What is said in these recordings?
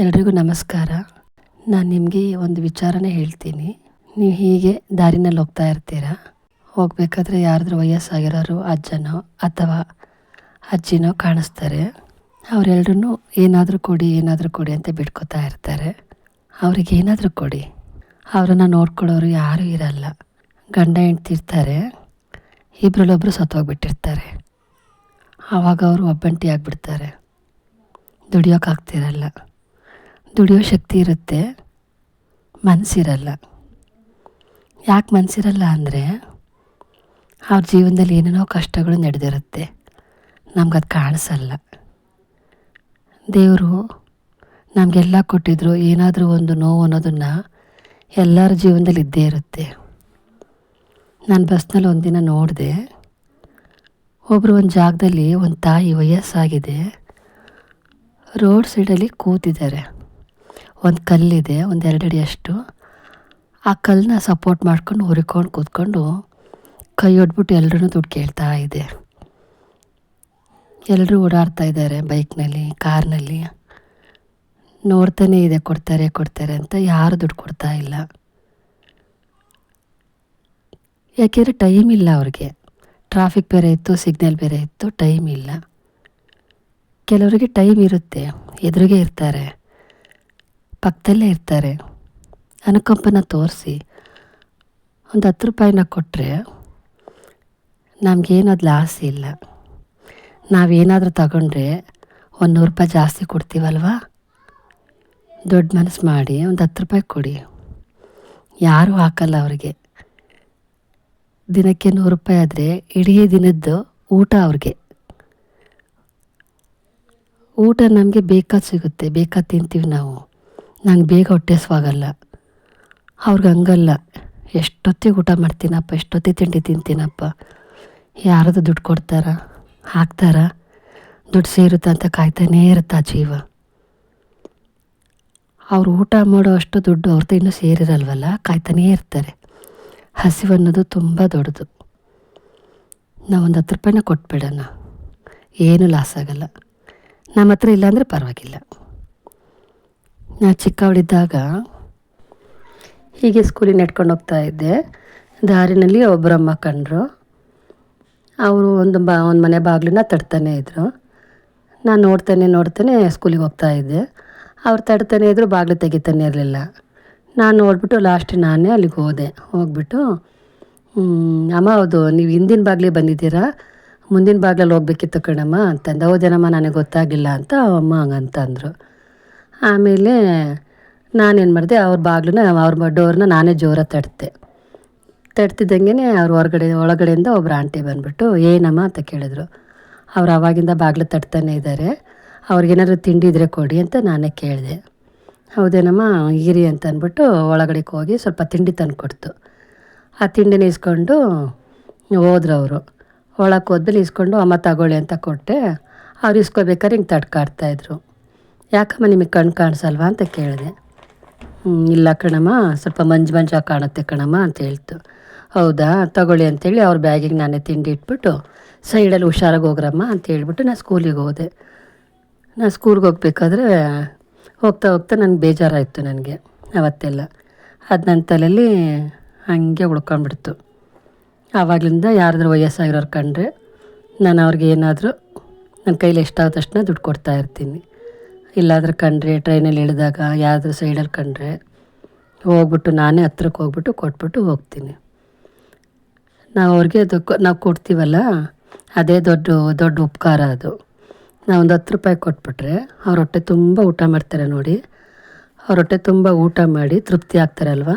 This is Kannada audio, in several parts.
ಎಲ್ರಿಗೂ ನಮಸ್ಕಾರ. ನಾನು ನಿಮಗೆ ಒಂದು ವಿಚಾರನೇ ಹೇಳ್ತೀನಿ. ನೀವು ಹೀಗೆ ದಾರಿನಲ್ಲಿ ಹೋಗ್ತಾ ಇರ್ತೀರ. ಹೋಗ್ಬೇಕಾದ್ರೆ ಯಾರಾದ್ರೂ ವಯಸ್ಸಾಗಿರೋರು ಅಜ್ಜನೋ ಅಥವಾ ಅಜ್ಜಿನೋ ಕಾಣಿಸ್ತಾರೆ. ಅವರೆಲ್ಲರೂ ಏನಾದರೂ ಕೊಡಿ ಅಂತ ಬಿಡ್ಕೊತಾ ಇರ್ತಾರೆ. ಅವ್ರಿಗೆ ಏನಾದರೂ ಕೊಡಿ. ಅವರನ್ನು ನೋಡ್ಕೊಳ್ಳೋರು ಯಾರೂ ಇರಲ್ಲ. ಗಂಡ ಹೆಂಡ್ತಿ ಇರ್ತಾರೆ, ಇಬ್ಬರಲ್ಲೊಬ್ಬರು ಸತ್ತೋಗ್ಬಿಟ್ಟಿರ್ತಾರೆ. ಆವಾಗ ಅವರು ಒಬ್ಬಂಟಿ ಆಗಿಬಿಡ್ತಾರೆ. ದುಡಿಯೋಕ್ಕಾಗ್ತಿರಲ್ಲ. ದುಡಿಯೋ ಶಕ್ತಿ ಇರುತ್ತೆ, ಮನಸ್ಸಿರಲ್ಲ. ಯಾಕೆ ಮನಸ್ಸಿರಲ್ಲ ಅಂದರೆ ಅವ್ರ ಜೀವನದಲ್ಲಿ ಏನೇನೋ ಕಷ್ಟಗಳು ನಡೆದಿರುತ್ತೆ, ನಮ್ಗದು ಕಾಣಿಸಲ್ಲ. ದೇವರು ನಮಗೆಲ್ಲ ಕೊಟ್ಟಿದ್ರು, ಏನಾದರೂ ಒಂದು ನೋವು ಅನ್ನೋದನ್ನು ಎಲ್ಲರ ಜೀವನದಲ್ಲಿ ಇದ್ದೇ ಇರುತ್ತೆ. ನಾನು ಬಸ್ನಲ್ಲಿ ಒಂದಿನ ನೋಡಿದೆ, ಒಬ್ಬರು ಒಂದು ಜಾಗದಲ್ಲಿ ಒಂದು ತಾಯಿ ವಯಸ್ಸಾಗಿದೆ, ರೋಡ್ ಸೈಡಲ್ಲಿ ಕೂತಿದ್ದಾರೆ. ಒಂದು ಕಲ್ಲಿದೆ, ಒಂದು 2 ಅಡಿಯಷ್ಟು. ಆ ಕಲ್ಲನ್ನ ಸಪೋರ್ಟ್ ಮಾಡ್ಕೊಂಡು ಹುರಿಕೊಂಡು ಕೂತ್ಕೊಂಡು ಕೈ ಹೊಡ್ಬಿಟ್ಟು ಎಲ್ಲರೂ ದುಡ್ಡು ಕೇಳ್ತಾ ಇದೆ. ಎಲ್ಲರೂ ಓಡಾಡ್ತಾ ಇದ್ದಾರೆ, ಬೈಕ್ನಲ್ಲಿ, ಕಾರ್ನಲ್ಲಿ. ನೋಡ್ತಾನೇ ಇದೆ, ಕೊಡ್ತಾರೆ ಅಂತ. ಯಾರು ದುಡ್ಡು ಕೊಡ್ತಾ ಇಲ್ಲ. ಯಾಕೆಂದರೆ ಟೈಮ್ ಇಲ್ಲ ಅವ್ರಿಗೆ. ಟ್ರಾಫಿಕ್ ಬೇರೆ ಇತ್ತು, ಸಿಗ್ನಲ್ ಬೇರೆ ಇತ್ತು, ಟೈಮ್ ಇಲ್ಲ. ಕೆಲವರಿಗೆ ಟೈಮ್ ಇರುತ್ತೆ, ಎದುರಿಗೆ ಇರ್ತಾರೆ, ಪಕ್ಕದಲ್ಲೇ ಇರ್ತಾರೆ. ಅನುಕಂಪನ ತೋರಿಸಿ ಒಂದು 10 ರೂಪಾಯಿನ ಕೊಟ್ಟರೆ ನಮಗೇನು ಅದು ಲಾಸ್ ಇಲ್ಲ. ನಾವೇನಾದರೂ ತಗೊಂಡ್ರೆ ಒಂದು 100 ರೂಪಾಯಿ ಜಾಸ್ತಿ ಕೊಡ್ತೀವಲ್ವ. ದೊಡ್ಡ ಮನಸ್ಸು ಮಾಡಿ ಒಂದು 10 ರೂಪಾಯಿ ಕೊಡಿ. ಯಾರೂ ಹಾಕಲ್ಲ ಅವ್ರಿಗೆ. ದಿನಕ್ಕೆ 100 ರೂಪಾಯಿ ಆದರೆ ಇಡೀ ದಿನದ್ದು ಊಟ ಅವ್ರಿಗೆ. ಊಟ ನಮಗೆ ಬೇಕಾದ ಸಿಗುತ್ತೆ, ಬೇಕಾದ ತಿಂತೀವಿ ನಾವು. ನಂಗೆ ಬೇಗ ಹೊಟ್ಟೆ ಹಸ್ವಾಗಲ್ಲ. ಅವ್ರಿಗೆ ಹಂಗಲ್ಲ. ಎಷ್ಟೊತ್ತಿಗೆ ಊಟ ಮಾಡ್ತೀನಪ್ಪ, ಎಷ್ಟೊತ್ತಿಗೆ ತಿಂಡಿ ತಿಂತೀನಪ್ಪ. ಯಾರಾದರೂ ದುಡ್ಡು ಕೊಡ್ತಾರಾ, ಹಾಕ್ತಾರಾ? ದುಡ್ಡು ಸೇರುತ್ತೆ ಅಂತ ಕಾಯ್ತಾನೇ ಇರುತ್ತೆ ಆ ಜೀವ. ಅವ್ರು ಊಟ ಮಾಡೋ ಅಷ್ಟು ದುಡ್ಡು ಅವ್ರದ್ದು ಇನ್ನೂ ಸೇರಿರಲ್ವಲ್ಲ, ಕಾಯ್ತಾನೇ ಇರ್ತಾರೆ. ಹಸಿವು ಅನ್ನೋದು ತುಂಬ ದೊಡ್ಡದು. ನಾವು ಒಂದು 10 ರೂಪಾಯಿನ ಕೊಟ್ಬಿಡೋಣ, ಏನೂ ಲಾಸ್ ಆಗೋಲ್ಲ. ನಮ್ಮ ಹತ್ರ ಇಲ್ಲಾಂದರೆ ಪರವಾಗಿಲ್ಲ. ನಾನು ಚಿಕ್ಕವಳಿದ್ದಾಗ ಹೀಗೆ ಸ್ಕೂಲಿಗೆ ನೆಟ್ಕೊಂಡು ಹೋಗ್ತಾ ಇದ್ದೆ. ದಾರಿನಲ್ಲಿ ಒಬ್ಬರಮ್ಮ ಕಂಡರು. ಅವರು ಒಂದು ಮನೆ ಬಾಗಿಲನ್ನ ತಟ್ತಾನೇ ಇದ್ದರು. ನಾನು ನೋಡ್ತಾನೆ ಸ್ಕೂಲಿಗೆ ಹೋಗ್ತಾ ಇದ್ದೆ. ಅವ್ರು ತಟ್ತಾನೇ ಇದ್ದರು, ಬಾಗಿಲು ತೆಗಿತಾನೆ ಇರಲಿಲ್ಲ. ನಾನು ನೋಡಿಬಿಟ್ಟು ಲಾಸ್ಟಿಗೆ ನಾನೇ ಅಲ್ಲಿಗೆ ಹೋಗ್ಬಿಟ್ಟು ಅಮ್ಮ, ಹೌದು ನೀವು ಹಿಂದಿನ ಬಾಗಿಲಿಗೆ ಬಂದಿದ್ದೀರಾ, ಮುಂದಿನ ಬಾಗಿಲಲ್ಲಿ ಹೋಗ್ಬೇಕಿತ್ತು ಕಣಮ್ಮ ಅಂತಂದು. ಹೌದೇನಮ್ಮ, ನನಗೆ ಗೊತ್ತಾಗಿಲ್ಲ ಅಂತ ಅಮ್ಮ ಹಂಗಂತ ಅಂದರು. ಆಮೇಲೆ ನಾನೇನು ಮಾಡಿದೆ, ಅವ್ರ ಡೋರ್ನ ನಾನೇ ಜೋರಾಗಿ ತಟ್ತಿದ್ದಂಗೆ ಅವ್ರು ಒಳಗಡೆಯಿಂದ ಒಬ್ಬರು ಆಂಟಿ ಬಂದುಬಿಟ್ಟು ಏನಮ್ಮ ಅಂತ ಕೇಳಿದ್ರು. ಅವ್ರು ಆವಾಗಿಂದ ಬಾಗಿಲು ತಟ್ತಾನೆ ಇದ್ದಾರೆ, ಅವ್ರಿಗೇನಾದ್ರು ತಿಂಡಿ ಇದ್ದರೆ ಕೊಡಿ ಅಂತ ನಾನೇ ಕೇಳಿದೆ. ಹೌದೇನಮ್ಮ, ಇರಿ ಅಂತ ಅಂದ್ಬಿಟ್ಟು ಒಳಗಡೆಗೆ ಹೋಗಿ ಸ್ವಲ್ಪ ತಿಂಡಿ ತಂದು ಕೊಡ್ತು. ಆ ತಿಂಡಿನ ಇಸ್ಕೊಂಡು ಹೋದ್ರು ಅವರು. ಒಳಗೆ ಹೋದ್ಮೇಲೆ ಇಸ್ಕೊಂಡು ಅಮ್ಮ ತಗೊಳ್ಳಿ ಅಂತ ಕೊಟ್ಟೆ. ಅವ್ರು ಇಸ್ಕೋಬೇಕಾದ್ರೆ ಹಿಂಗೆ ತಡ್ಕಾಡ್ತಾಯಿದ್ರು. ಯಾಕಮ್ಮ ನಿಮಗೆ ಕಣ್ಣು ಕಾಣಿಸಲ್ವಾ ಅಂತ ಕೇಳಿದೆ. ಇಲ್ಲ ಕಣಮ್ಮ, ಸ್ವಲ್ಪ ಮಂಜಾಗಿ ಕಾಣುತ್ತೆ ಕಣಮ್ಮ ಅಂತ ಹೇಳ್ತು. ಹೌದಾ, ತಗೊಳ್ಳಿ ಅಂತೇಳಿ ಅವ್ರ ಬ್ಯಾಗಿಗೆ ನಾನೇ ತಿಂಡಿ ಇಟ್ಬಿಟ್ಟು ಸೈಡಲ್ಲಿ ಹುಷಾರಾಗಿ ಹೋಗ್ರಮ್ಮ ಅಂತ ಹೇಳ್ಬಿಟ್ಟು ನಾನು ಸ್ಕೂಲಿಗೆ ಹೋದೆ. ನಾನು ಸ್ಕೂಲ್ಗೆ ಹೋಗ್ಬೇಕಾದ್ರೆ ಹೋಗ್ತಾ ನನಗೆ ಬೇಜಾರಾಯಿತು. ನನಗೆ ಅವತ್ತೆಲ್ಲ ಅದು ನನ್ನ ತಲೆಯಲ್ಲಿ ಹಾಗೆ ಉಳ್ಕೊಂಡ್ಬಿಡ್ತು. ಆವಾಗಲಿಂದ ಯಾರಾದ್ರೂ ವಯಸ್ಸಾಗಿರೋರು ಕಂಡ್ರೆ ನಾನು ಅವ್ರಿಗೆ ಏನಾದರೂ ನನ್ನ ಕೈಲಿ ಎಷ್ಟಾದ ತಕ್ಷಣ ದುಡ್ಡು ಕೊಡ್ತಾಯಿರ್ತೀನಿ. ಇಲ್ಲಾಂದ್ರೆ ಕಂಡ್ರೆ ಟ್ರೈನಲ್ಲಿ ಇಳಿದಾಗ ಯಾರಾದರೂ ಸೈಡಲ್ಲಿ ಕಂಡ್ರೆ ಹೋಗ್ಬಿಟ್ಟು ನಾನೇ ಹತ್ರಕ್ಕೆ ಹೋಗ್ಬಿಟ್ಟು ಕೊಟ್ಬಿಟ್ಟು ಹೋಗ್ತೀನಿ. ನಾವು ಅವ್ರಿಗೆ ನಾವು ಕೊಡ್ತೀವಲ್ಲ, ಅದೇ ದೊಡ್ಡ ಉಪಕಾರ ಅದು. ನಾವು ಒಂದು 10 ರೂಪಾಯಿ ಕೊಟ್ಬಿಟ್ರೆ ಅವ್ರ ಹೊಟ್ಟೆ ತುಂಬ ಊಟ ಮಾಡ್ತಾರೆ ನೋಡಿ. ಅವ್ರ ಹೊಟ್ಟೆ ತುಂಬ ಊಟ ಮಾಡಿ ತೃಪ್ತಿ ಆಗ್ತಾರಲ್ವ,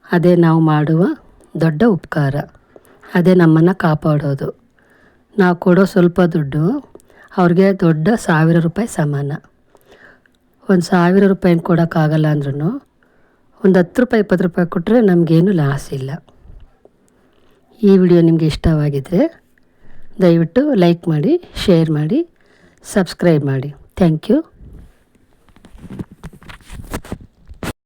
ಅದೇ ನಾವು ಮಾಡುವ ದೊಡ್ಡ ಉಪಕಾರ. ಅದೇ ನಮ್ಮನ್ನು ಕಾಪಾಡೋದು. ನಾವು ಕೊಡೋ ಸ್ವಲ್ಪ ದುಡ್ಡು ಅವ್ರಿಗೆ ದೊಡ್ಡ 1000 ರೂಪಾಯಿ ಸಮಾನ. ಒಂದು 1000 ರೂಪಾಯಿನ ಕೊಡೋಕ್ಕಾಗಲ್ಲ ಅಂದ್ರೂ ಒಂದು 10 ರೂಪಾಯಿ 20 ರೂಪಾಯಿ ಕೊಟ್ಟರೆ ನಮಗೇನು ಲಾಸ್ ಇಲ್ಲ. ಈ ವಿಡಿಯೋ ನಿಮಗೆ ಇಷ್ಟವಾಗಿದ್ದರೆ ದಯವಿಟ್ಟು ಲೈಕ್ ಮಾಡಿ, ಶೇರ್ ಮಾಡಿ, ಸಬ್ಸ್ಕ್ರೈಬ್ ಮಾಡಿ. Thank you.